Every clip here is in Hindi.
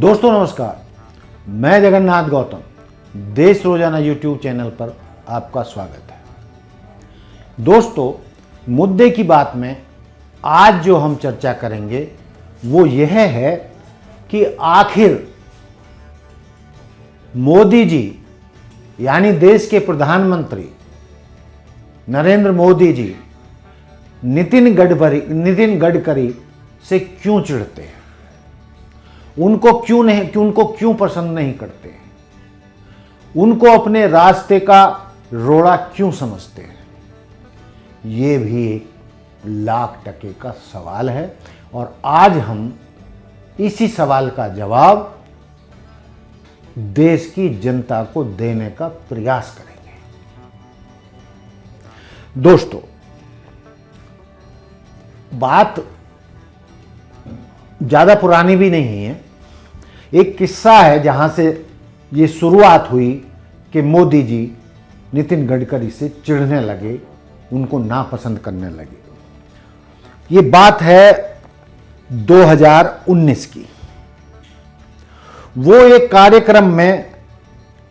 दोस्तों नमस्कार, मैं जगन्नाथ गौतम देश रोजाना यूट्यूब चैनल पर आपका स्वागत है। दोस्तों, मुद्दे की बात में आज जो हम चर्चा करेंगे वो यह है कि आखिर मोदी जी यानी देश के प्रधानमंत्री नरेंद्र मोदी जी नितिन गडकरी से क्यों चिढ़ते हैं, उनको क्यों पसंद नहीं करते हैं, उनको अपने रास्ते का रोड़ा क्यों समझते हैं। ये भी एक लाख टके का सवाल है और आज हम इसी सवाल का जवाब देश की जनता को देने का प्रयास करेंगे। दोस्तों, बात ज्यादा पुरानी भी नहीं है। एक किस्सा है जहां से ये शुरुआत हुई कि मोदी जी नितिन गडकरी से चिढ़ने लगे, उनको नापसंद करने लगे। ये बात है 2019 की। वो एक कार्यक्रम में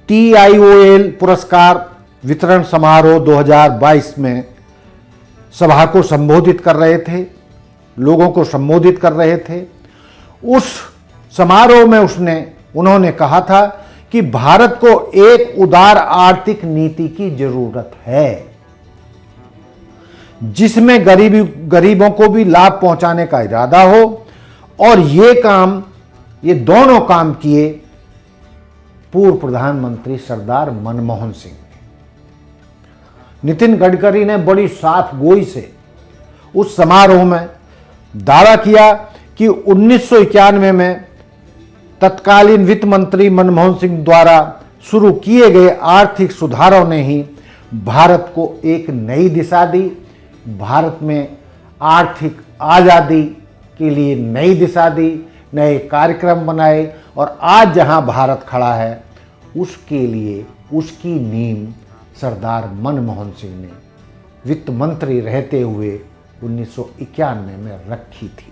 TIOL पुरस्कार वितरण समारोह 2022 में सभा को संबोधित कर रहे थे, लोगों को संबोधित कर रहे थे। उस समारोह में उन्होंने कहा था कि भारत को एक उदार आर्थिक नीति की जरूरत है जिसमें गरीबों को भी लाभ पहुंचाने का इरादा हो, और ये दोनों काम किए पूर्व प्रधानमंत्री सरदार मनमोहन सिंह ने। नितिन गडकरी ने बड़ी साफ गोई से उस समारोह में दावा किया कि 1991 में तत्कालीन वित्त मंत्री मनमोहन सिंह द्वारा शुरू किए गए आर्थिक सुधारों ने ही भारत को एक नई दिशा दी, भारत में आर्थिक आजादी के लिए नई दिशा दी, नए कार्यक्रम बनाए, और आज जहां भारत खड़ा है उसके लिए उसकी नींव सरदार मनमोहन सिंह ने वित्त मंत्री रहते हुए 1991 में रखी थी।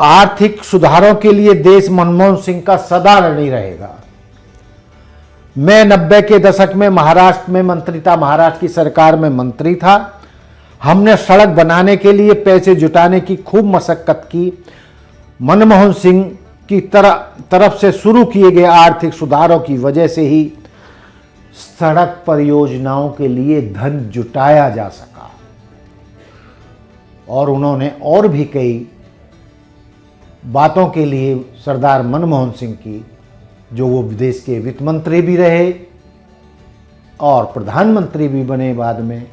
आर्थिक सुधारों के लिए देश मनमोहन सिंह का सदा ऋणी रहेगा। मैं 90 के दशक में महाराष्ट्र में मंत्री था, महाराष्ट्र की सरकार में मंत्री था। हमने सड़क बनाने के लिए पैसे जुटाने की खूब मशक्कत की। मनमोहन सिंह की तरफ से शुरू किए गए आर्थिक सुधारों की वजह से ही सड़क परियोजनाओं के लिए धन जुटाया जा सका, और उन्होंने और भी कई बातों के लिए सरदार मनमोहन सिंह की, जो वो देश के वित्त मंत्री भी रहे और प्रधानमंत्री भी बने बाद में,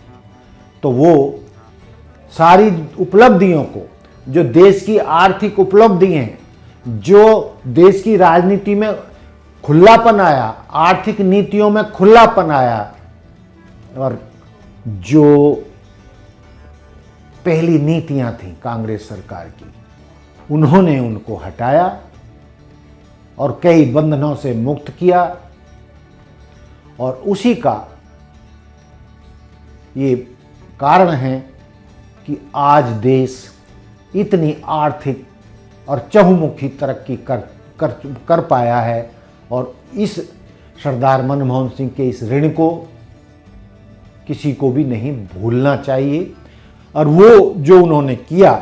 तो वो सारी उपलब्धियों को, जो देश की आर्थिक उपलब्धि हैं, जो देश की राजनीति में खुलापन आया, आर्थिक नीतियों में खुलापन आया, और जो पहली नीतियां थी कांग्रेस सरकार की, उन्होंने उनको हटाया और कई बंधनों से मुक्त किया। और उसी का ये कारण है कि आज देश इतनी आर्थिक और चहुमुखी तरक्की कर पाया है, और इस सरदार मनमोहन सिंह के इस ऋण को किसी को भी नहीं भूलना चाहिए। और वो जो उन्होंने किया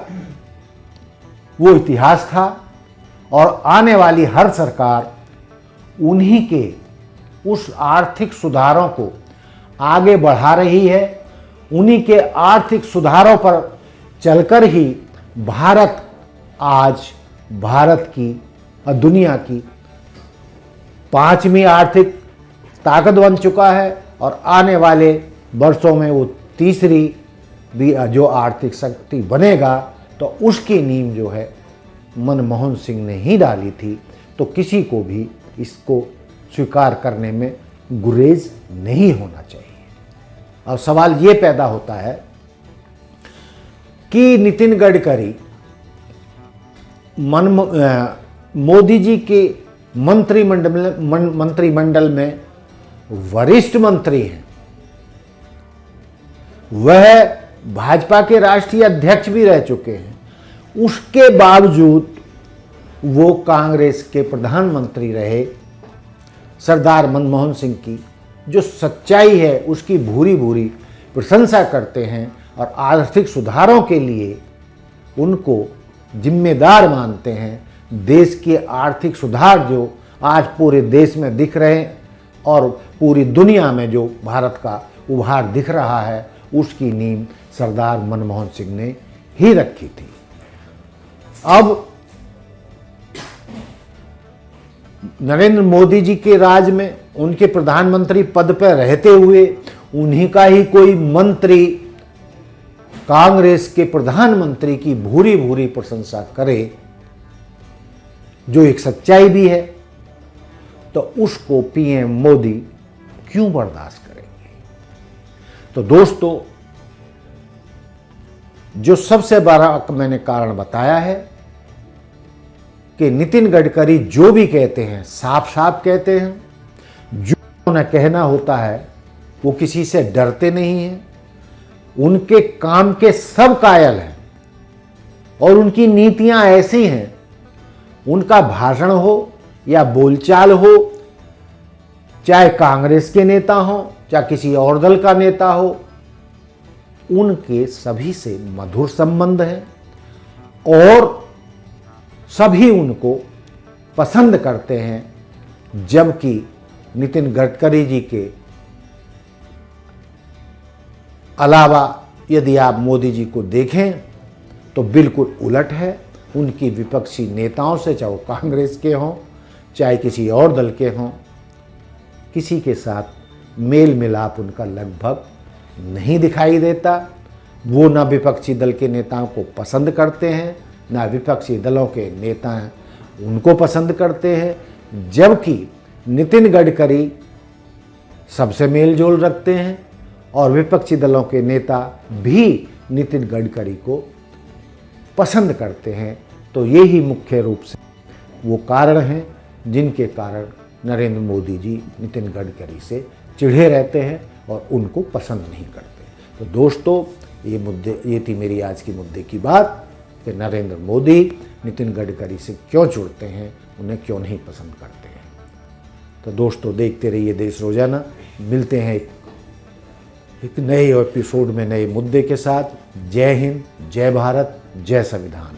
वो इतिहास था, और आने वाली हर सरकार उन्हीं के उस आर्थिक सुधारों को आगे बढ़ा रही है। उन्हीं के आर्थिक सुधारों पर चलकर ही भारत की और दुनिया की 5वीं आर्थिक ताकत बन चुका है, और आने वाले वर्षों में वो तीसरी भी जो आर्थिक शक्ति बनेगा, तो उसकी नींव जो है मनमोहन सिंह ने ही डाली थी। तो किसी को भी इसको स्वीकार करने में गुरेज नहीं होना चाहिए। और सवाल ये पैदा होता है कि नितिन गडकरी मोदी जी के मंत्रिमंडल में वरिष्ठ मंत्री हैं, वह भाजपा के राष्ट्रीय अध्यक्ष भी रह चुके हैं, उसके बावजूद वो कांग्रेस के प्रधानमंत्री रहे सरदार मनमोहन सिंह की जो सच्चाई है उसकी भूरी भूरी प्रशंसा करते हैं और आर्थिक सुधारों के लिए उनको जिम्मेदार मानते हैं। देश के आर्थिक सुधार जो आज पूरे देश में दिख रहे हैं और पूरी दुनिया में जो भारत का उभार दिख रहा है, उसकी नींव सरदार मनमोहन सिंह ने ही रखी थी। अब नरेंद्र मोदी जी के राज में उनके प्रधानमंत्री पद पर रहते हुए उन्हीं का ही कोई मंत्री कांग्रेस के प्रधानमंत्री की भूरी भूरी प्रशंसा करे, जो एक सच्चाई भी है, तो उसको पीएम मोदी क्यों बर्दाश्त करेंगे। तो दोस्तों, जो सबसे बड़ा मैंने कारण बताया है कि नितिन गडकरी जो भी कहते हैं साफ साफ कहते हैं, जो उन्हें कहना होता है वो किसी से डरते नहीं हैं, उनके काम के सब कायल हैं और उनकी नीतियां ऐसी हैं, उनका भाषण हो या बोलचाल हो, चाहे कांग्रेस के नेता हो चाहे किसी और दल का नेता हो, उनके सभी से मधुर संबंध है और सभी उनको पसंद करते हैं। जबकि नितिन गडकरी जी के अलावा यदि आप मोदी जी को देखें तो बिल्कुल उलट है। उनकी विपक्षी नेताओं से, चाहे वो कांग्रेस के हों चाहे किसी और दल के हों, किसी के साथ मेल मिलाप उनका लगभग नहीं दिखाई देता। वो ना विपक्षी दल के नेताओं को पसंद करते हैं, ना विपक्षी दलों के नेता उनको पसंद करते हैं। जबकि नितिन गडकरी सबसे मेल जोल रखते हैं और विपक्षी दलों के नेता भी नितिन गडकरी को पसंद करते हैं। तो यही मुख्य रूप से वो कारण हैं जिनके कारण नरेंद्र मोदी जी नितिन गडकरी से चिढ़े रहते हैं और उनको पसंद नहीं करते। तो दोस्तों, ये थी मेरी आज की मुद्दे की बात कि नरेंद्र मोदी नितिन गडकरी से क्यों जुड़ते हैं, उन्हें क्यों नहीं पसंद करते हैं। तो दोस्तों, देखते रहिए देश रोजाना। मिलते हैं एक नए एपिसोड में नए मुद्दे के साथ। जय हिंद, जय भारत, जय संविधान।